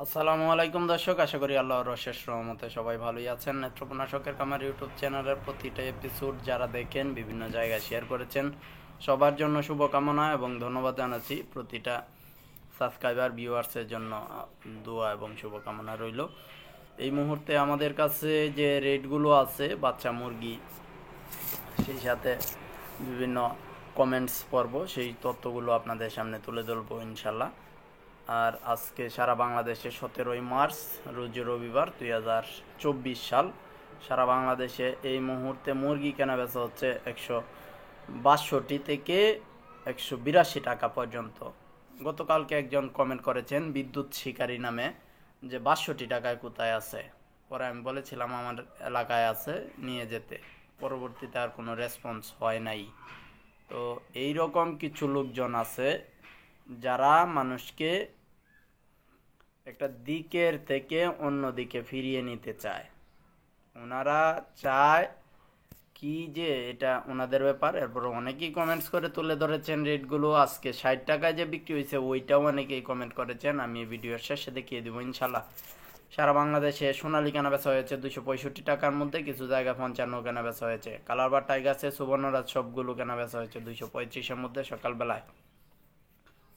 আসসালামু আলাইকুম দর্শক, আশা করি আল্লাহর অশেষ রহমতে সবাই ভালোই আছেন। নেত্রকোনা শখের খামার ইউটিউব চ্যানেলের প্রতিটা এপিসোড যারা দেখেন, বিভিন্ন জায়গায় শেয়ার করেছেন, সবার জন্য শুভকামনা এবং ধন্যবাদ জানাচ্ছি। প্রতিটা সাবস্ক্রাইবার ভিউয়ার্সের জন্য দোয়া এবং শুভকামনা রইল। এই মুহূর্তে আমাদের কাছে যে রেটগুলো আছে বাচ্চা মুরগি, সেই সাথে বিভিন্ন কমেন্টস পর্ব, সেই তথ্যগুলো আপনাদের সামনে তুলে ধরবো ইনশাল্লাহ। আর আজকে সারা বাংলাদেশে 17ই মার্চ রোজ রবিবার 2024 সাল। সারা বাংলাদেশে এই মুহূর্তে মুরগি কেনা বেচা হচ্ছে 162 থেকে 182 টাকা পর্যন্ত। গতকালকে একজন কমেন্ট করেছেন বিদ্যুৎ শিকারী নামে, যে 62 টাকায় কোথায় আছে। পরে আমি বলেছিলাম আমার এলাকায় আছে, নিয়ে যেতে। পরবর্তীতে আর কোনো রেসপন্স হয় নাই। তো এই রকম কিছু লোকজন আছে যারা মানুষকে একটা দিকের থেকে অন্য দিকে ফিরিয়ে নিতে চায়। ওনারা চায় কি যে এটা ওনাদের ব্যাপার। এরপর অনেকেই কমেন্টস করে তুলে ধরেছেন রেটগুলো। আজকে 60 টাকায় যে বিক্রি হয়েছে ওইটাও অনেকেই কমেন্ট করেছেন, আমি ভিডিওর শেষে দেখিয়ে দিব ইনশাল্লাহ। সারা বাংলাদেশে সোনালী কেনা বেচা হয়েছে 265 টাকার মধ্যে, কিছু জায়গায় 55 কেনা বেচা হয়েছে। কালারবার টাইগার্সে সুবর্ণরাজ সবগুলো কেনা বেচা হয়েছে 235-এর মধ্যে সকালবেলায়।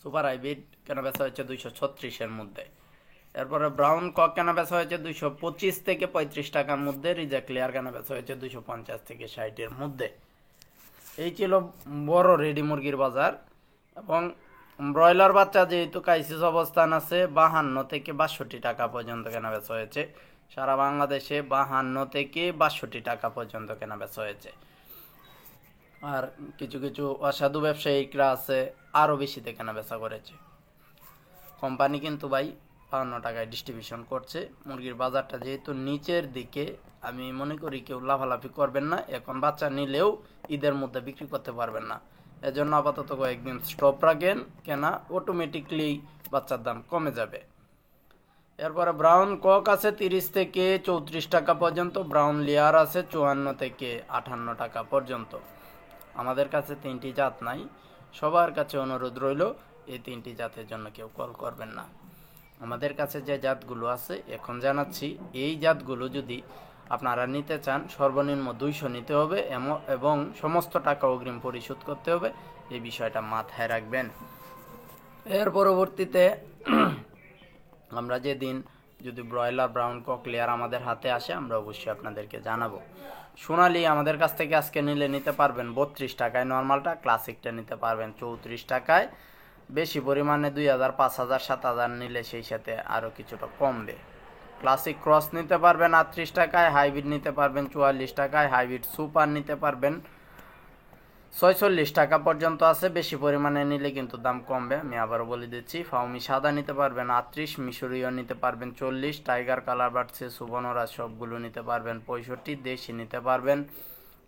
সুপার হাইব্রিড কেনা বেচা হয়েছে 236-এর মধ্যে। এরপরে ব্রাউন কক কেনা বেচা হয়েছে 225 থেকে 35 টাকার মধ্যে। রিজেক্ট ক্লিয়ার কেনা বেচা হয়েছে 250 থেকে 60-এর মধ্যে। এই ছিল বড় রেডি মুরগির বাজার। এবং ব্রয়লার বাচ্চা যেহেতু ক্রাইসিস অবস্থান আছে, 52 থেকে 62 টাকা পর্যন্ত কেনা বেচা হয়েছে। সারা বাংলাদেশে 52 থেকে 62 টাকা পর্যন্ত কেনা বেচা হয়েছে। আর কিছু কিছু অসাধু ব্যবসায়িকরা আছে, আরও বেশিতে কেনা বেচা করেছে। কোম্পানি কিন্তু ভাই 52 টাকায় ডিস্ট্রিবিউশন করছে। মুরগির বাজারটা যেহেতু নিচের দিকে, আমি মনে করি কেউ লাফালাফি করবেন না। এখন বাচ্চা নিলেও ঈদের মধ্যে বিক্রি করতে পারবেন না, এজন্য আপাতত কয়েকদিন স্টপ রাখেন, কেনা অটোমেটিকলি বাচ্চার দাম কমে যাবে। এরপরে ব্রাউন কক আছে 30 থেকে 34 টাকা পর্যন্ত। ব্রাউন লেয়ার আছে 54 থেকে 58 টাকা পর্যন্ত। আমাদের কাছে 3টি জাত নাই। সবার কাছে অনুরোধ রইল এই 3টি জাতের জন্য কেউ কল করবেন না। আমাদের কাছে যে জাতগুলো আছে এখন জানাচ্ছি, এই জাতগুলো যদি আপনারা নিতে চান সর্বনিম্ন 200 নিতে হবে এবং সমস্ত টাকা অগ্রিম পরিশোধ করতে হবে। এই বিষয়টা মাথায় রাখবেন। এর পরবর্তীতে আমরা যেদিন যদি ব্রয়লার ব্রাউন কক লেয়ার আমাদের হাতে আসে, আমরা অবশ্যই আপনাদেরকে জানাবো। সোনালি আমাদের কাছ থেকে আজকে নিলে নিতে পারবেন 32 টাকায় নর্মালটা, ক্লাসিকটা নিতে পারবেন 34 টাকায়। বেশি পরিমাণে 2000, 5000, 7000 নিলে সেই সাথে আরও কিছুটা কমবে। ক্লাসিক ক্রস নিতে পারবেন 38 টাকায়, হাইব্রিড নিতে পারবেন 44 টাকায়, হাইব্রিড সুপার নিতে পারবেন 46 টাকা পর্যন্ত আছে। বেশি পরিমাণে নিলে কিন্তু দাম কমবে, আমি আবারও বলে দিচ্ছি। ফাউমি সাদা নিতে পারবেন 38, মিশরীয় নিতে পারবেন 40, টাইগার কালার বাড়ছে সুবর্ণরাজ সবগুলো নিতে পারবেন 65, দেশি নিতে পারবেন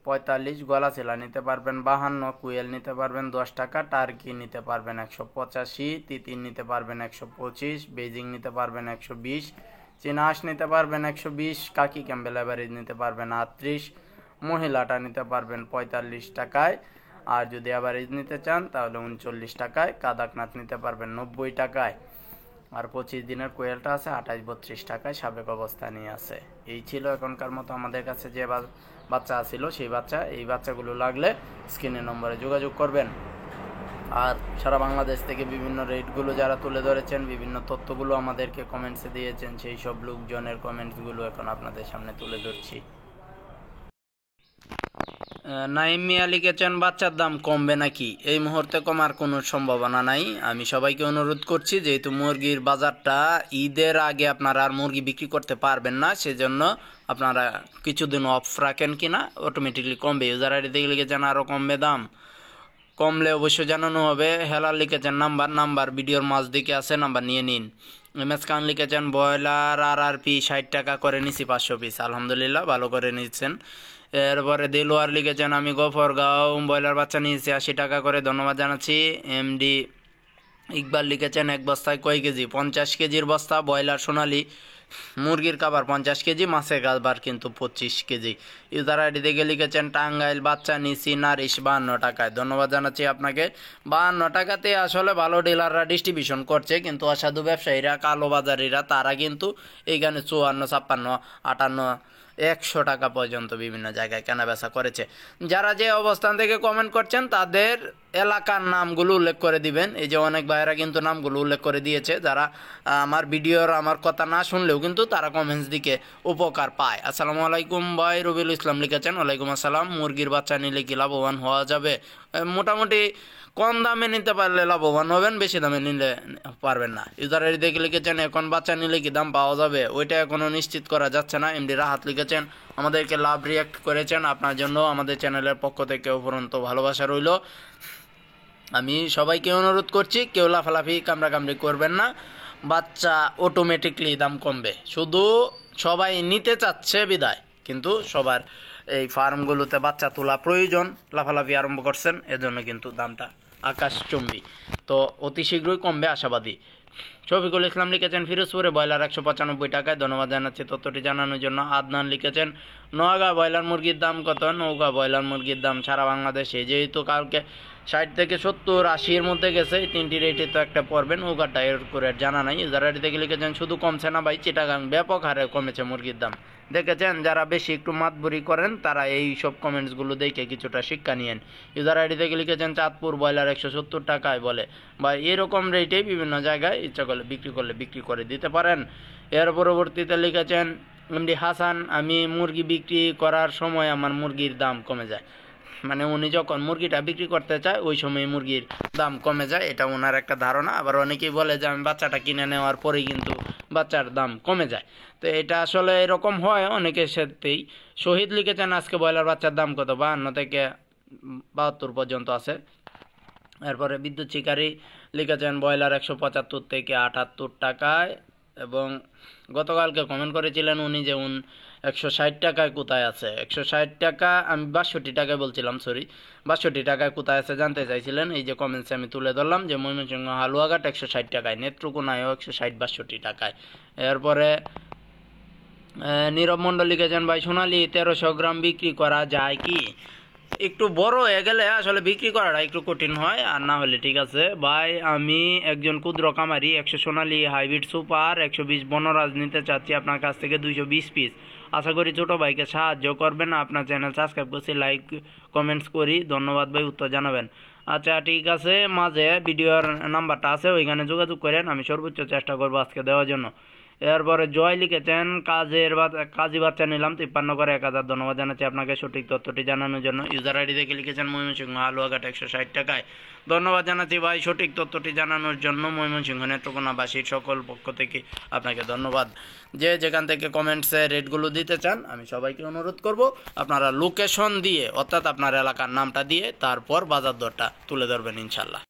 45, গলা চেলা নিতে পারবেন 52, কুয়েল নিতে পারবেন 10 টাকা, টার্কি নিতে পারবেন 185, তিতির নিতে পারবেন 125, বেজিং নিতে পারবেন 120, চীনা হাঁস নিতে পারবেন 120, কাকি ক্যাম্বেল এভারেজ নিতে পারবেন 38, মহিলাটা নিতে পারবেন 45 টাকায়। আর যদি এভারেজ নিতে চান তাহলে 39 টাকায়। কাদাকনাথ নিতে পারবেন 90 টাকায়। আর 25 দিনের কোয়েলটা আছে 28-32 টাকায়, সাবেক অবস্থানই আছে। এই ছিল এখনকার মতো আমাদের কাছে যে বাচ্চা ছিল সেই বাচ্চা। এই বাচ্চাগুলো লাগলে স্ক্রিনের নম্বরে যোগাযোগ করবেন। আর সারা বাংলাদেশ থেকে বিভিন্ন রেটগুলো যারা তুলে ধরেছেন, বিভিন্ন তথ্যগুলো আমাদেরকে কমেন্টসে দিয়েছেন, সেই সব লোকজনের কমেন্টসগুলো এখন আপনাদের সামনে তুলে ধরছি। নাইম মিয়া লিখেছেন বাচ্চার দাম কমবে নাকি? এই মুহূর্তে কমার কোনো সম্ভাবনা নাই। আমি সবাইকে অনুরোধ করছি, যেহেতু মুরগির বাজারটা ঈদের আগে আপনারা আর মুরগি বিক্রি করতে পারবেন না, সেজন্য আপনারা কিছুদিন অফ রাখেন, কিনা অটোমেটিকলি কমবে। ইউজার আইডি দেখে লিখেছেন আরও কমবে দাম, কমলে অবশ্যই জানানো হবে। হেলার লিখেছেন নাম্বার ভিডিওর মাঝ দিকে আছে, নাম্বার নিয়ে নিন। MS খান লিখেছেন ব্রয়লার RRP 60 টাকা করে নিছি 500 পিস, আলহামদুলিল্লাহ ভালো করে নিচ্ছেন। এরপরে দিলওয়ার লিখেছেন আমি গফরগাঁও ব্রয়লার বাচ্চা নিয়েছি 80 টাকা করে, ধন্যবাদ জানাচ্ছি। MD ইকবাল লিখেছেন এক বস্তায় কয় কেজি? 50 কেজির বস্তা ব্রয়লার সোনালি মুরগির খাবার 50 কেজি, মাছের খাবার কিন্তু 25 কেজি। ইউজার আইডি থেকে লিখেছেন টাঙ্গাইল বাচ্চা নিচি নারিশ 52 টাকায়। ধন্যবাদ জানাচ্ছি আপনাকে। 52 টাকাতে আসলে ভালো ডিলাররা ডিস্ট্রিবিউশন করছে, কিন্তু অসাধু ব্যবসায়ীরা কালোবাজারিরা তারা কিন্তু এইখানে 54, 56, 58, 100 টাকা পর্যন্ত বিভিন্ন জায়গায় কেনাবেচা করেছে। যারা যে অবস্থান থেকে কমেন্ট করছেন তাদের এলাকার নামগুলো উল্লেখ করে দিবেন। এই যে অনেক ভাইয়েরা কিন্তু নামগুলো উল্লেখ করে দিয়েছে, যারা আমার ভিডিওর আমার কথা না শুনলেও কিন্তু তারা কমেন্টস দিকে উপকার পায়। আসসালামু আলাইকুম ভাই, রবিউল ইসলাম লিখেছেন ওয়ালাইকুম আসসালাম। মুরগির বাচ্চা নিলে কি লাভবান হওয়া যাবে? মোটামুটি কম দামে নিতে পারলে লাভবান হবেন, বেশি দামে নিলে পারবেন না। ইউজার আইডি দেখে লিখেছেন এখন বাচ্চা নিলে কি দাম পাওয়া যাবে? ওইটা এখনো নিশ্চিত করা যাচ্ছে না। এমডি রাহাত লিখেছেন আমাদেরকে লাভ রিয়াক্ট করেছেন, আপনার জন্য আমাদের চ্যানেলের পক্ষ থেকে উপরন্ত ভালোবাসা রইল। আমি সবাইকে অনুরোধ করছি কেউ লাফালাফি কামড়াকামড়ি করবেন না, বাচ্চা অটোমেটিকলি দাম কমবে। শুধু সবাই নিতে চাচ্ছে বিদায়, কিন্তু সবার এই ফার্মগুলোতে বাচ্চা তোলা প্রয়োজন, লাফালাফি আরম্ভ করছেন, এজন্য কিন্তু দামটা আকাশচুম্বী। তো অতি শীঘ্রই কমবে আশাবাদী। শফিকুল ইসলাম লিখেছেন ফিরোজপুরে ব্রয়লার 195 টাকায়। ধন্যবাদ জানাচ্ছি তথ্যটি জানানোর জন্য। আদনান লিখেছেন নোয়াগাঁ ব্রয়লার মুরগির দাম কত? নৌকা ব্রয়লার মুরগির দাম সারা বাংলাদেশে যেহেতু কালকে 60 থেকে 70, 80-এর মধ্যে গেছে, এই তিনটি রেটে তো একটা পড়বেন। নৌকাটা এর করে জানা নাই। যারা থেকে লিখেছেন শুধু কমছে না ভাই, চিটাগাং ব্যাপক হারে কমেছে মুরগির দাম। দেখেছেন যারা বেশি একটু মাতবুরি করেন তারা এই সব কমেন্টসগুলো দেখে কিছুটা শিক্ষা নিয়েন। ইউজার আইডি থেকে লিখেছেন চাঁদপুর ব্রয়লার 170 টাকায় বলে বা এরকম রেটে বিভিন্ন জায়গায় ইচ্ছা করলে বিক্রি করে দিতে পারেন। এর পরবর্তীতে লিখেছেন এমডি হাসান আমি মুরগি বিক্রি করার সময় আমার মুরগির দাম কমে যায়, মানে উনি যখন মুরগিটা বিক্রি করতে চায় ওই সময় মুরগির দাম কমে যায়, এটা ওনার একটা ধারণা। আবার অনেকেই বলে যে আমি বাচ্চাটা কিনে নেওয়ার পরেই কিন্তু বাচ্চার দাম কমে যায়। তো এটা আসলে এরকম হয় অনেকের সাথেই। শহীদ লিখেছেন আজকে ব্রয়লার বাচ্চার দাম কত? 52 থেকে 72 পর্যন্ত আছে। এরপরে বিদ্যুৎ শিকারী লিখেছেন ব্রয়লার 175 থেকে 78 টাকায়, এবং গতকালকে কমেন্ট করেছিলেন উনি যে 160 টাকায় কোথায় আছে। 160 টাকা আমি 62 টাকায় বলছিলাম, সরি 62 টাকায় কোথায় আছে জানতে চাইছিলেন। এই যে কমেন্টসে আমি তুলে ধরলাম যে ময়মনসিংহ হালুয়াঘাট 160 টাকায়, নেত্রকোনায়ও 160-62 টাকায়। এরপরে নীরব মণ্ডল লিখেছেন ভাই সোনালি 1300 গ্রাম বিক্রি করা যায় কি? একটু বড় হয়ে গেলে আসলে বিক্রি করাটা একটু কঠিন হয়, আর না হলে ঠিক আছে ভাই। আমি একজন ক্ষুদ্র কামারি, 100 সোনালি হাইব্রিড সুপার 120 বনরাজ নিতে চাচ্ছি আপনার কাছ থেকে 220 পিস। আশা করি ছোট ভাইকে সাহায্য করবেন। আপনার চ্যানেল সাবস্ক্রাইব করছি, লাইক কমেন্টস করি। ধন্যবাদ ভাই, উত্তর জানাবেন। আচ্ছা ঠিক আছে, মাঝে ভিডিওর নাম্বারটা আছে, ওইখানে যোগাযোগ করেন, আমি সর্বোচ্চ চেষ্টা করবো আজকে দেওয়ার জন্য। এরপরে জয় লিখেছেন কাজী বাচ্চা নিলাম 53 করে 1000। ধন্যবাদ জানাচ্ছি আপনাকে সঠিক তথ্যটি জানানোর জন্য। ইউজার আইডি থেকে লিখেছেন ময়মনসিংহ হালুয়াঘাট 160 টাকায়। ধন্যবাদ জানাচ্ছি ভাই সঠিক তথ্যটি জানানোর জন্য। ময়মনসিংহ নেত্রকোনাবাসীর সকল পক্ষ থেকে আপনাকে ধন্যবাদ। যে যেখান থেকে কমেন্টসে রেটগুলো দিতে চান আমি সবাইকে অনুরোধ করব আপনারা লোকেশন দিয়ে অর্থাৎ আপনার এলাকার নামটা দিয়ে তারপর বাজার দরটা তুলে ধরবেন ইনশাল্লাহ।